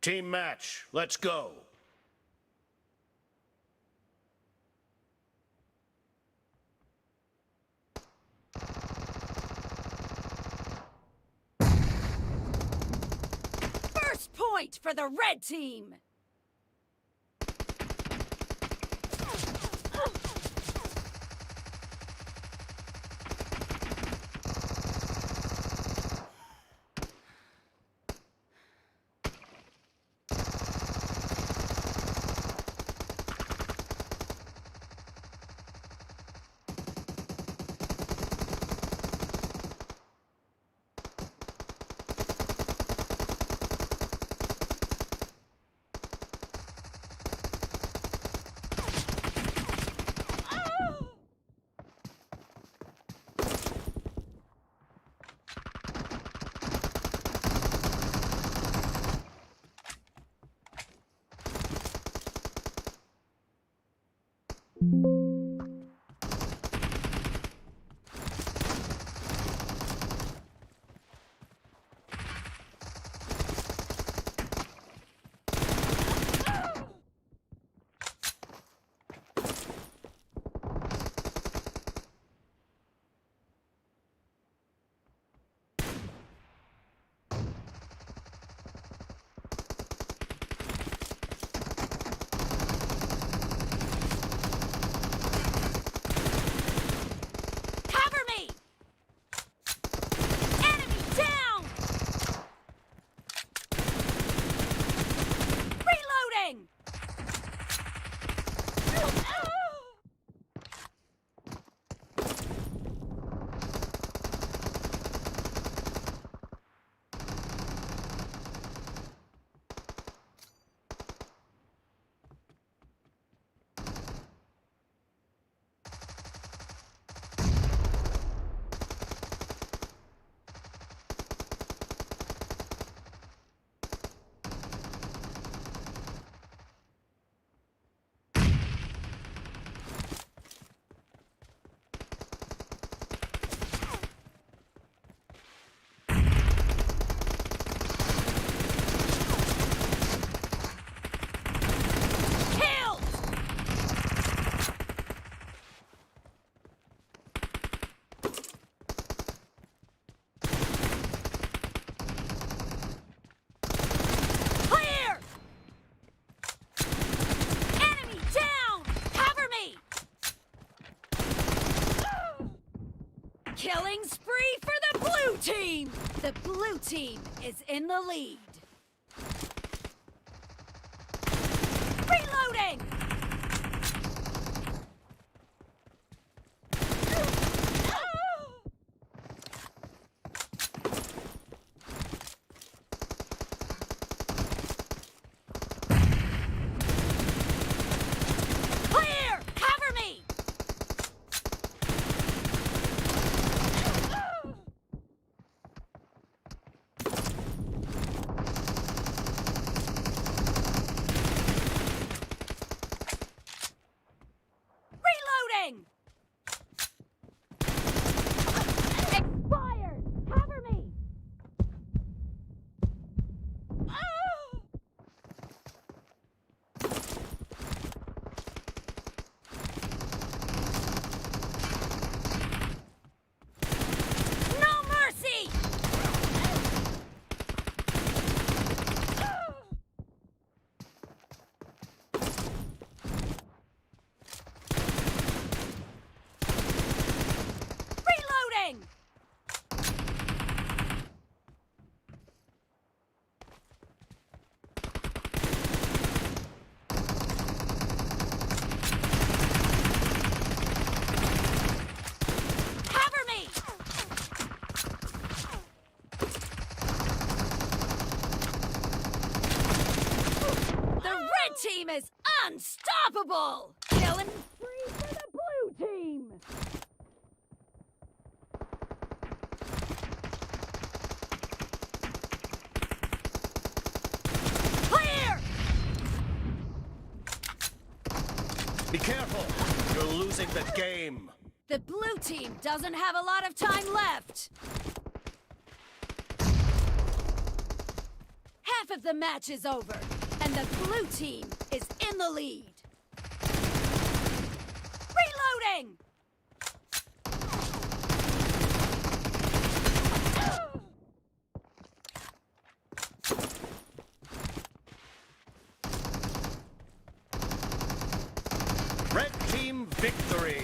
Team match, let's go. First point for the red team. Killing spree for the blue team! The blue team is in the lead. Reloading! Expired! Cover me! No mercy! Team is unstoppable! Killing spree for the blue team! Clear! Be careful! You're losing the game! The blue team doesn't have a lot of time left. Half of the match is over, and the blue team is in the lead. Reloading! Red team victory.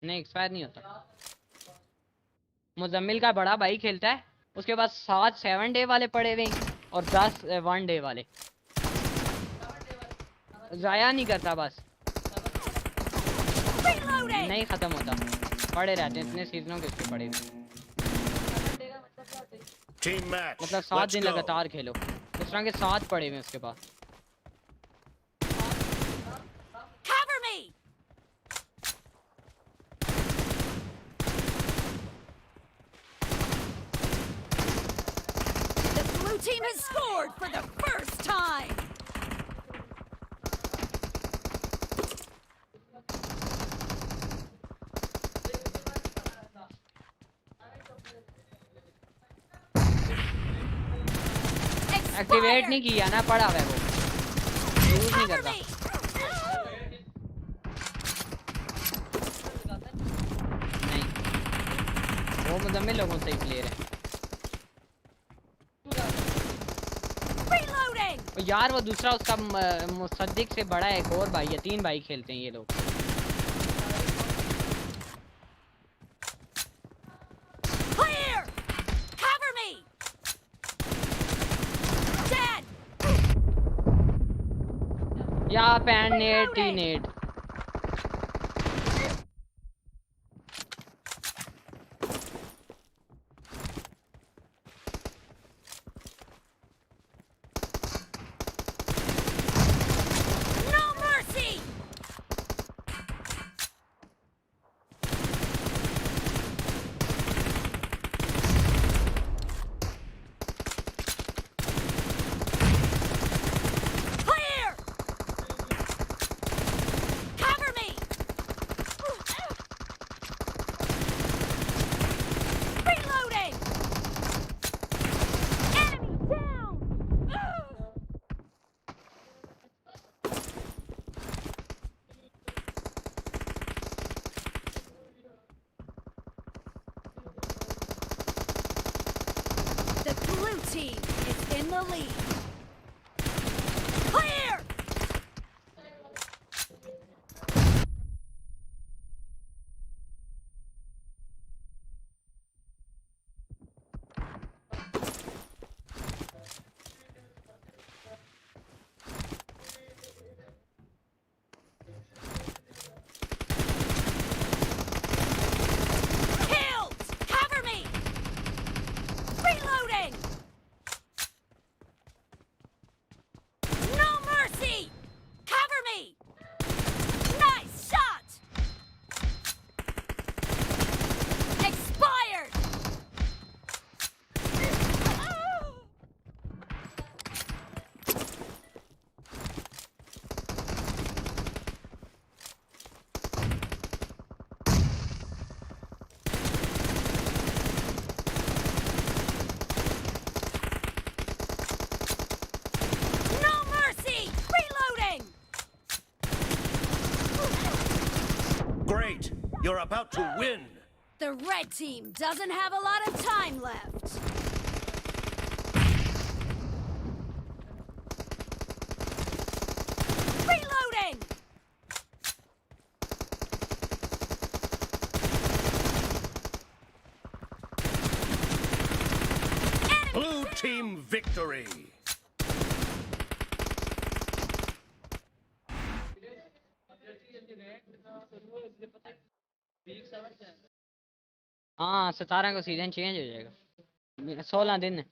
नहीं expire नहीं होता। मुजम्मिल का बड़ा भाई खेलता है, उसके पास 7 day वाले पड़े हुए और 10 1 डे वाले, जाया नहीं करता, बस नहीं खत्म होता, पड़े रहते हैं इतने सीजनों के उसके पड़े हुए। मतलब 7 दिन लगातार खेलो, इस तरह के 7 पड़े हुए उसके पास। Team has scored for the first time. Activate नहीं किया ना, पड़ा है वो, यूज नहीं करता। नहीं, वो मुजम्मिल लोगों से ही प्लेयर है यार। वो दूसरा उसका मुसद्दिक से बड़ा एक और भाई है, 3 भाई खेलते हैं ये लोग। या pan net T net team is in the lead. Clear! You're about to win. The red team doesn't have a lot of time left. Reloading! Blue team victory. हाँ 17 को सीजन चेंज हो जाएगा 16 दिन है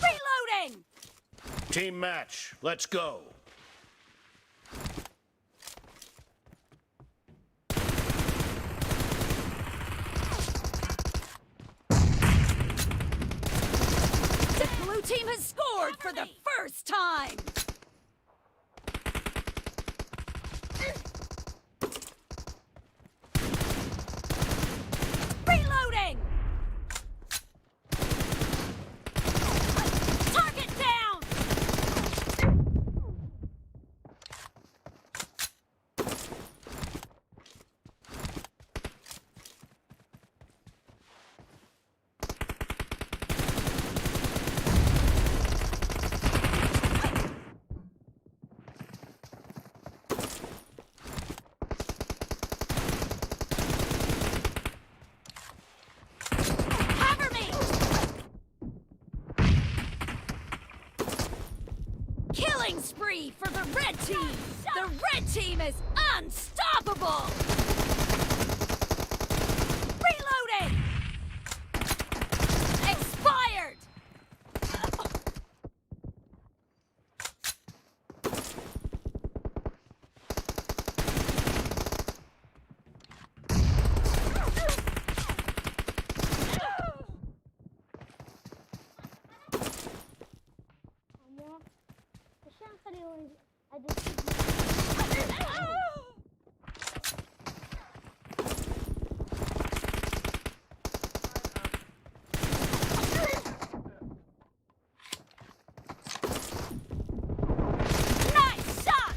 Reloading! Team match. Let's go. The blue team has scored for the first time! Reloading! Target down! Cover me! Killing spree for the red team! The red team is unstoppable! Reloading! Expired! Nice shot!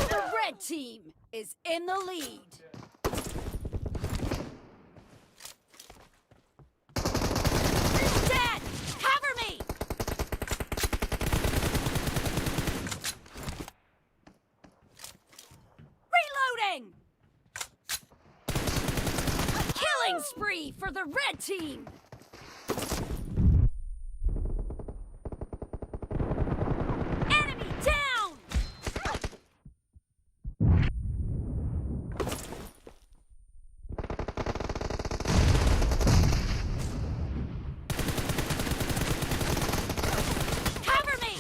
The red team is in the lead. Dead! Cover me! Reloading! Killing spree for the red team! Enemy down! Cover me!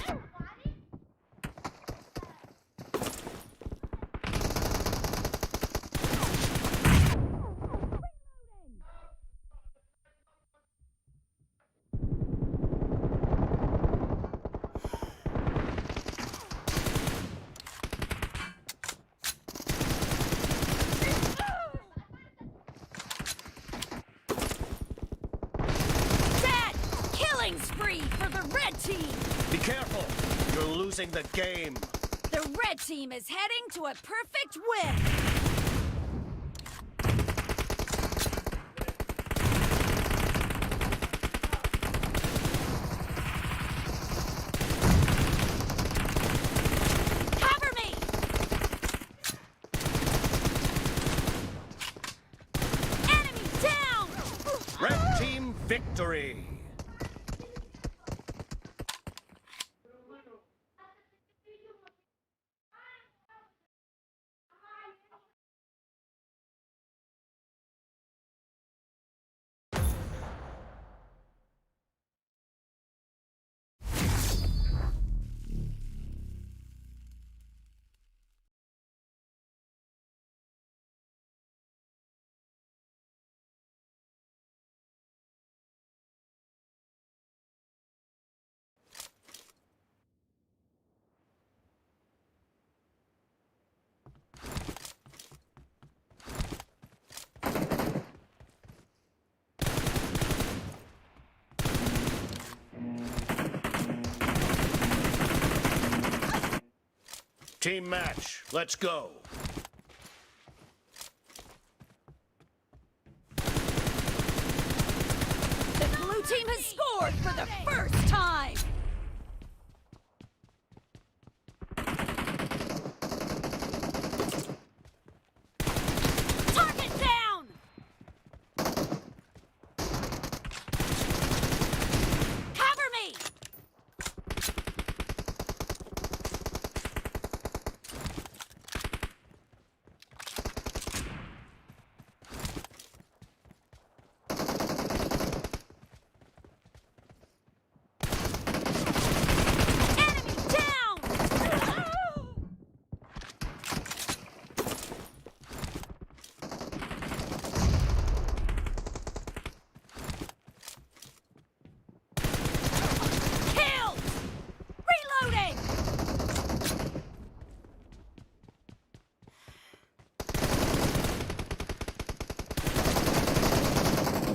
Dead! Killing spree for the red team! Be careful. You're losing the game. The red team is heading to a perfect win! victory. Team match, let's go. The blue team has scored for the first time. Target down. Cover me. Enemy down. Killed. Reloading.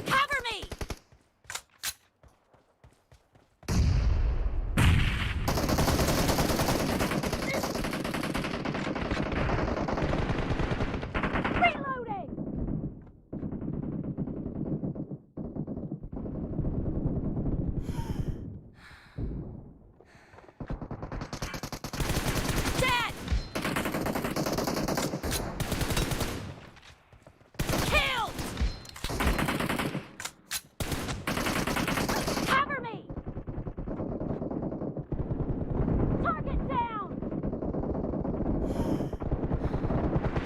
Cover me. Reloading. Dead. Killed. Cover me. Target down.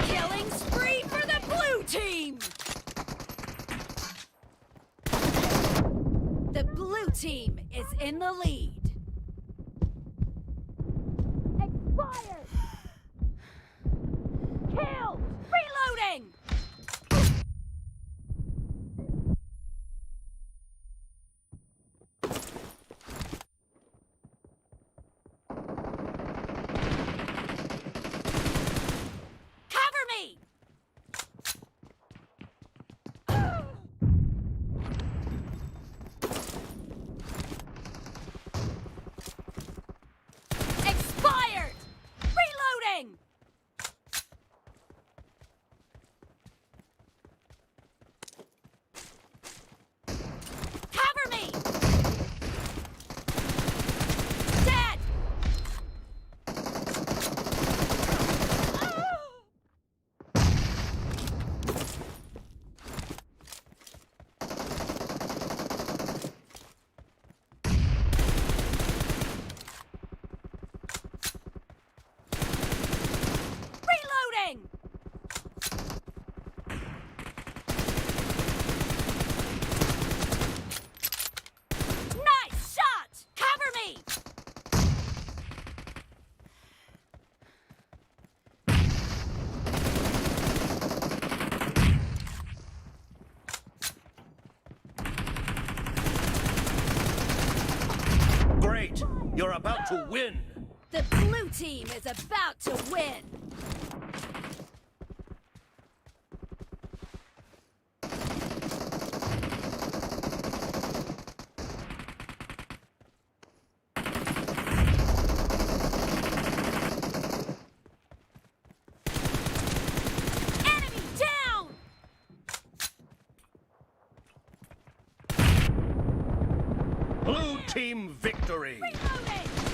Killing spree for the blue team. The blue team is in the lead. Expired. Killed. Reloading. Cover me. Expired. Reloading. Cover me. Dead. Reloading. Nice shot. Cover me. Great, you're about to win. The blue team is about to win. Enemy down. Blue team victory. Reloading.